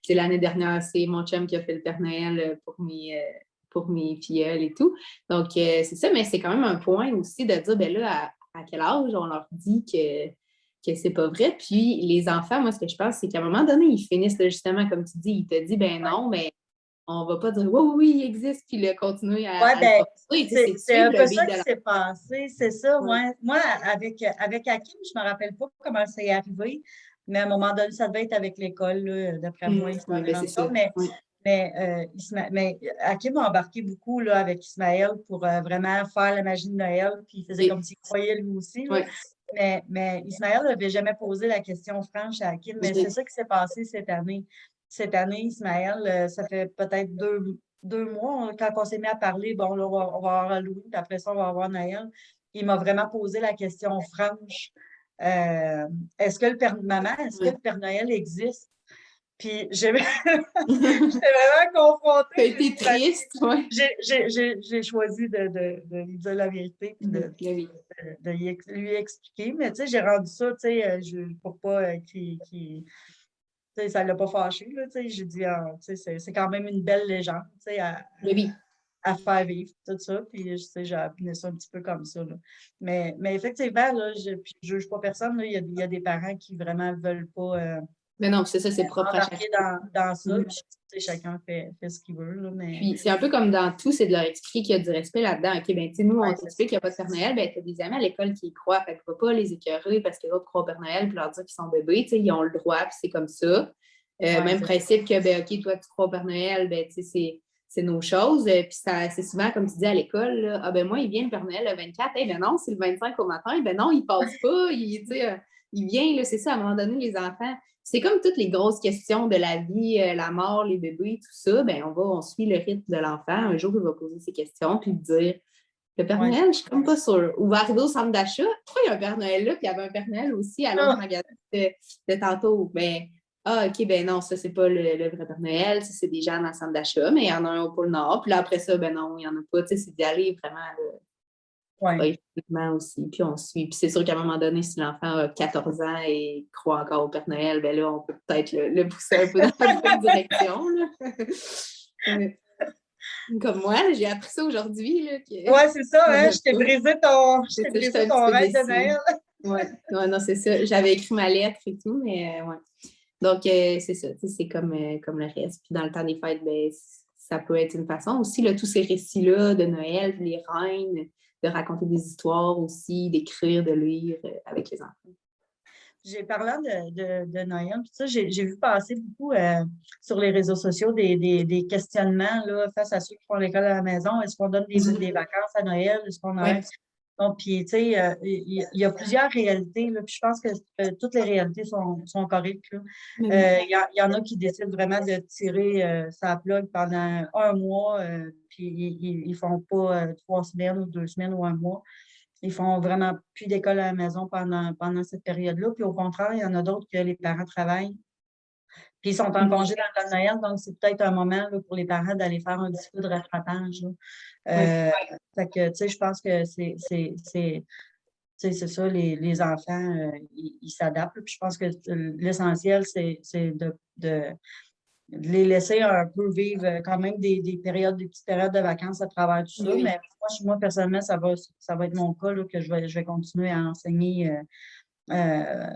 Speaker 1: Puis l'année dernière, c'est mon chum qui a fait le Père Noël pour mes filleuls et tout. Donc, c'est ça, mais c'est quand même un point aussi de dire, ben là, à quel âge on leur dit que c'est pas vrai. Puis les enfants, moi, ce que je pense, c'est qu'à un moment donné, ils finissent, là, justement, comme tu dis, ils te disent, ben
Speaker 2: Ouais.
Speaker 1: non, mais On va pas dire oui, oui, oui, il existe, puis le continuer
Speaker 2: Oui,
Speaker 1: à le
Speaker 2: bien,
Speaker 1: forcer.
Speaker 2: c'est
Speaker 1: Suivre
Speaker 2: un peu
Speaker 1: le
Speaker 2: ça
Speaker 1: beat de
Speaker 2: qui
Speaker 1: la.
Speaker 2: s'est passé, c'est ça,
Speaker 1: Ouais.
Speaker 2: ouais. Moi, avec Hakim, je ne me rappelle pas comment c'est arrivé, mais à un moment donné, ça devait être avec l'école, là, d'après moi, il se
Speaker 1: Oui,
Speaker 2: m'avait
Speaker 1: ben c'est
Speaker 2: rendu
Speaker 1: ça.
Speaker 2: compte,
Speaker 1: Oui.
Speaker 2: mais Hakim a embarqué beaucoup là, avec Ismaël pour vraiment faire la magie de Noël, puis il faisait comme s'il croyait lui aussi, là.
Speaker 1: Ouais.
Speaker 2: Mais Ismaël n'avait jamais posé la question franche à Hakim, mais c'est ça qui s'est passé cette année. Cette année, Ismaël, ça fait peut-être 2 mois, quand on s'est mis à parler, bon, là, on va avoir Halloween, puis après ça, on va avoir Noël. Il m'a vraiment posé la question franche. Est-ce que est-ce que
Speaker 1: Ouais.
Speaker 2: le Père Noël existe? Puis j'étais vraiment confrontée.
Speaker 1: Ça a été triste, oui.
Speaker 2: J'ai choisi de lui dire la vérité puis
Speaker 1: Ben oui.
Speaker 2: de lui expliquer. Mais tu sais, j'ai rendu ça, tu sais, pour pas tu sais, ça ne l'a pas fâché, là, tu sais. J'ai dit, ah, tu sais, c'est quand même une belle légende, tu sais,
Speaker 1: Ben oui.
Speaker 2: à faire vivre, tout ça. Puis, tu sais, j'ai appelé ça un petit peu comme ça, là. Mais effectivement, là, je ne juge pas personne, là. Il y a des parents qui vraiment ne veulent pas
Speaker 1: Mais non, c'est ça, c'est propre à chacun.
Speaker 2: embarquer dans ça.
Speaker 1: Mhm.
Speaker 2: Puis, tu sais, chacun fait ce qu'il veut, là, mais
Speaker 1: Puis c'est un peu comme dans tout, c'est de leur expliquer qu'il y a du respect là-dedans. OK, ben tu sais, nous, on
Speaker 2: ouais, c'est ça.
Speaker 1: t'explique qu'il n'y a pas de Père Noël, ben tu as des amis à l'école qui y croient, fait que tu ne vas pas les écœurer parce que les autres croient au Père Noël, puis leur dire qu'ils sont bébés, tu sais, ils ont le droit, puis c'est comme ça.
Speaker 2: Ouais,
Speaker 1: Même
Speaker 2: c'est
Speaker 1: principe que, ben OK, toi, tu crois au Père Noël, ben tu sais, c'est nos choses. Puis c'est souvent, comme tu dis à l'école, là, ah ben moi, il vient le Père Noël le 24, eh ben non, c'est le 25 au matin, ben non, il passe pas, tu sais, il vient, là, c'est ça, à un moment donné, les enfants. C'est comme toutes les grosses questions de la vie, la mort, les bébés, tout ça, ben on suit le rythme de l'enfant. Un jour, il va poser ses questions, puis dire le Père
Speaker 2: ouais,
Speaker 1: Noël, je suis comme pas sûre. Ou va arriver au centre d'achat, pourquoi il y a un Père Noël là, puis il y avait un Père Noël aussi à l'autre
Speaker 2: ah,
Speaker 1: magasin de tantôt. Ben, ah, OK, ben non, ça, c'est pas le vrai Père Noël, ça, c'est des gens dans le centre d'achat, mais il y en a un au pôle Nord, puis là, après ça, ben non, il n'y en a pas. Tu sais, c'est d'y aller vraiment là,
Speaker 2: ouais.
Speaker 1: effectivement aussi, puis on suit. Puis c'est sûr qu'à un moment donné, si l'enfant a 14 ans et croit encore au Père Noël, ben là, on peut peut-être le pousser un peu dans la bonne direction. Là. Comme moi, là, j'ai appris ça aujourd'hui. Là,
Speaker 2: Ouais, c'est ça,
Speaker 1: il y en
Speaker 2: hein?
Speaker 1: a pas.
Speaker 2: Je
Speaker 1: C'est
Speaker 2: t'ai
Speaker 1: ça, j'étais
Speaker 2: brisé
Speaker 1: un petit
Speaker 2: ton
Speaker 1: peu
Speaker 2: rêve de
Speaker 1: déçue.
Speaker 2: Noël.
Speaker 1: Ouais. Ouais, non, c'est ça. J'avais écrit ma lettre et tout, mais ouais. Donc, c'est ça. C'est comme le reste. Puis dans le temps des fêtes, ben, ça peut être une façon aussi, là, tous ces récits-là de Noël, les reines, de raconter des histoires aussi, d'écrire, de lire avec les enfants.
Speaker 2: J'ai parlant de Noël, tout ça, j'ai vu passer beaucoup sur les réseaux sociaux des questionnements là, face à ceux qui font l'école à la maison. Est-ce qu'on donne des vacances à Noël? Est-ce qu'on
Speaker 1: Oui.
Speaker 2: arrête? Donc, puis, tu sais, il y a plusieurs réalités, là, puis je pense que toutes les réalités sont correctes, là. Il y en a qui décident vraiment de tirer sa plug pendant un mois, puis ils font pas 3 semaines ou 2 semaines ou un mois. Ils font vraiment plus d'école à la maison pendant cette période-là. Puis au contraire, il y en a d'autres que les parents travaillent. Puis ils sont en congé dans le temps de Noël, donc c'est peut-être un moment là, pour les parents d'aller faire un petit peu de rattrapage, là.
Speaker 1: Oui.
Speaker 2: Fait que, tu sais, je pense que tu sais, c'est ça, les enfants, ils s'adaptent. Puis je pense que l'essentiel, c'est de les laisser un peu vivre quand même des petites périodes de vacances à travers tout ça.
Speaker 1: Oui.
Speaker 2: Mais moi personnellement, ça va être mon cas là, que je vais continuer à enseigner euh,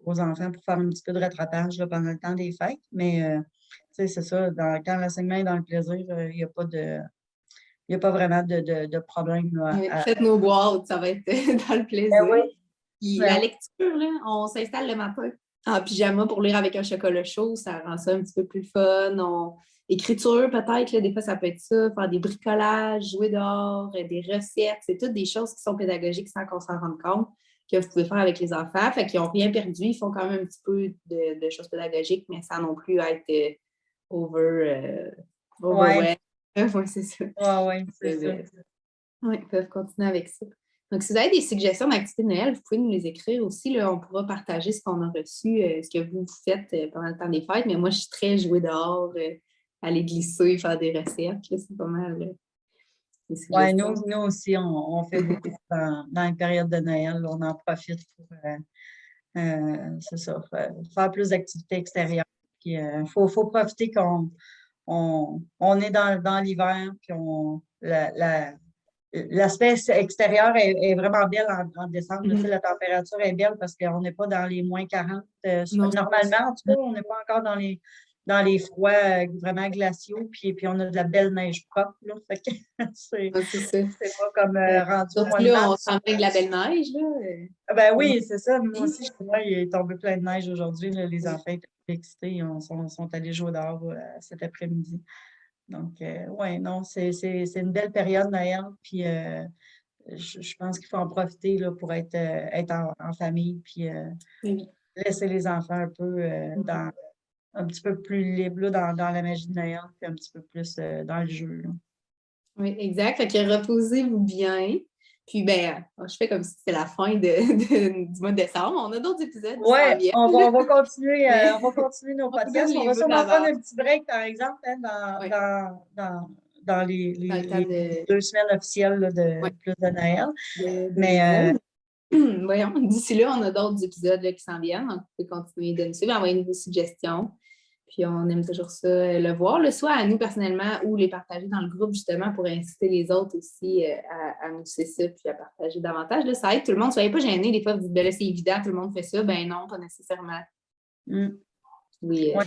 Speaker 2: aux enfants pour faire un petit peu de rattrapage là, pendant le temps des fêtes. Mais tu sais, c'est ça, quand l'enseignement est dans le plaisir, il n'y a pas il y a pas vraiment de problème là,
Speaker 1: Oui. Faites nos boîtes, ça va être dans le
Speaker 2: Ben
Speaker 1: plaisir.
Speaker 2: oui,
Speaker 1: Puis
Speaker 2: ben
Speaker 1: la
Speaker 2: oui.
Speaker 1: lecture, là, on s'installe le matin en pyjama pour lire avec un chocolat chaud, ça rend ça un petit peu plus fun. Écriture, peut-être, là, des fois, ça peut être ça, faire des bricolages, jouer dehors, des recettes, c'est toutes des choses qui sont pédagogiques sans qu'on s'en rende compte que vous pouvez faire avec les enfants. Fait qu'ils n'ont rien perdu, ils font quand même un petit peu de choses pédagogiques, mais sans non plus être
Speaker 2: Ouais,
Speaker 1: overwhelmed. Ouais, c'est ça.
Speaker 2: ouais, ouais, c'est ça.
Speaker 1: Oui, ils peuvent continuer avec ça. Donc, si vous avez des suggestions d'activités de Noël, vous pouvez nous les écrire aussi. Là, on pourra partager ce qu'on a reçu, ce que vous faites pendant le temps des fêtes. Mais moi, je suis très jouée dehors, aller glisser, faire des recettes. Là, c'est pas mal les
Speaker 2: Ouais,
Speaker 1: suggestions.
Speaker 2: nous aussi, on fait beaucoup dans les périodes de Noël. On en profite pour, c'est ça, faire plus d'activités extérieures. Puis, faut profiter qu'on est dans l'hiver, puis l'aspect extérieur est vraiment belle en décembre. Tu sais, la température est belle parce qu'on n'est pas dans les -40.
Speaker 1: Non,
Speaker 2: Normalement, en tout cas, on n'est pas encore dans les froids vraiment glaciaux, puis on a de la belle neige propre, là. Fait que c'est
Speaker 1: Ouais, c'est ça.
Speaker 2: pas comme rendu au mois
Speaker 1: Surtout
Speaker 2: de
Speaker 1: là, on
Speaker 2: mars.
Speaker 1: s'en met de la belle neige, là.
Speaker 2: Ben oui, c'est ça. Moi aussi, chez moi, il est tombé plein de neige aujourd'hui, là. Les enfants étaient excités, ils sont allés jouer dehors cet après-midi. Donc, oui, non, c'est une belle période, Noël, puis je pense qu'il faut en profiter là, pour être en famille, puis
Speaker 1: Oui.
Speaker 2: laisser les enfants un peu un petit peu plus libres là, dans la magie de Noël, puis un petit peu plus dans le jeu, là.
Speaker 1: Oui, exact. Fait que reposez-vous bien. Puis, ben, je fais comme si c'était la fin du mois de décembre. On a d'autres épisodes qui s'en
Speaker 2: Ouais,
Speaker 1: viennent. Mais
Speaker 2: on va continuer nos
Speaker 1: on regarde
Speaker 2: podcasts. On
Speaker 1: les
Speaker 2: va
Speaker 1: vœux
Speaker 2: sûrement prendre
Speaker 1: d'avance.
Speaker 2: un petit break, par exemple, hein,
Speaker 1: Oui,
Speaker 2: dans
Speaker 1: dans le
Speaker 2: les
Speaker 1: cadre de,
Speaker 2: 2 semaines officielles là,
Speaker 1: ouais,
Speaker 2: de plus de Noël.
Speaker 1: de
Speaker 2: Mais
Speaker 1: l'épisode. Voyons, d'ici là, on a d'autres épisodes là, qui s'en viennent. Donc, vous pouvez continuer de nous suivre, envoyer vos suggestions. Puis on aime toujours ça, le voir, là, soit à nous personnellement ou les partager dans le groupe, justement, pour inciter les autres aussi à nous suivre ça puis à partager davantage. Là, ça aide tout le monde. Soyez pas gênés. Des fois, vous dites, ben là, c'est évident, tout le monde fait ça. Ben non, pas nécessairement.
Speaker 2: mm,
Speaker 1: Oui.
Speaker 2: ouais.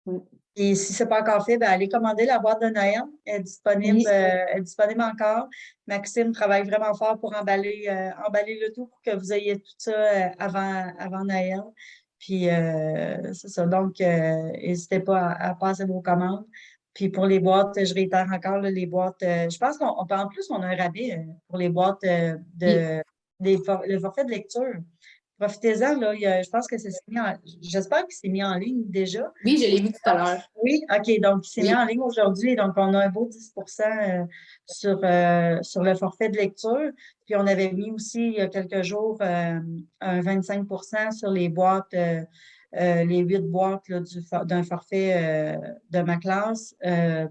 Speaker 1: Oui.
Speaker 2: Et si ce n'est pas encore fait, ben, allez commander la boîte de Noël.
Speaker 1: Oui.
Speaker 2: Elle est disponible encore. Maxime travaille vraiment fort pour emballer le tout pour que vous ayez tout ça avant Noël. Puis, c'est ça. Donc, n'hésitez pas à passer vos commandes. Puis, pour les boîtes, je réitère encore, là, les boîtes. Je pense en plus, on a un rabais pour les boîtes
Speaker 1: Oui.
Speaker 2: le forfait de lecture. Profitez-en, là. Je pense que j'espère qu'il s'est mis en ligne déjà.
Speaker 1: Oui, je l'ai vu tout à l'heure.
Speaker 2: Oui, OK. Donc, il s'est mis
Speaker 1: Oui.
Speaker 2: en ligne aujourd'hui. Donc, on a un beau 10 sur le forfait de lecture. Puis, on avait mis aussi, il y a quelques jours, un 25 sur les boîtes, les 8 boîtes là, d'un forfait de ma classe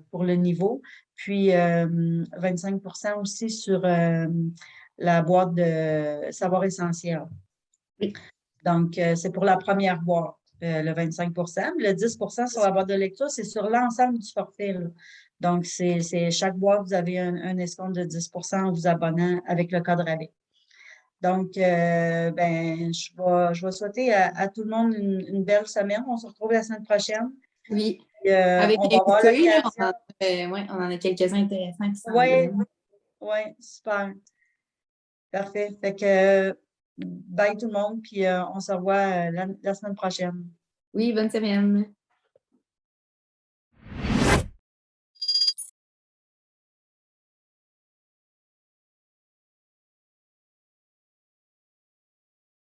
Speaker 2: pour le niveau. Puis, 25 aussi sur la boîte de savoir essentiel.
Speaker 1: Oui.
Speaker 2: Donc, c'est pour la première boîte, le 25 Le 10 sur la boîte de lecture, c'est sur l'ensemble du forfait, là. Donc, chaque boîte, vous avez un escompte de 10 en vous abonnant avec le code rabais. Donc, ben, je vais souhaiter à tout le monde une belle semaine. On se retrouve la semaine prochaine.
Speaker 1: Oui.
Speaker 2: Puis,
Speaker 1: Avec
Speaker 2: on va avoir
Speaker 1: l'invité, là,
Speaker 2: l'occasion.
Speaker 1: ouais, on en a quelques-uns intéressants qui s'en
Speaker 2: Oui,
Speaker 1: viennent.
Speaker 2: oui, super. Parfait. Fait que, bye tout le monde, puis on se revoit la semaine prochaine.
Speaker 1: Oui, bonne semaine.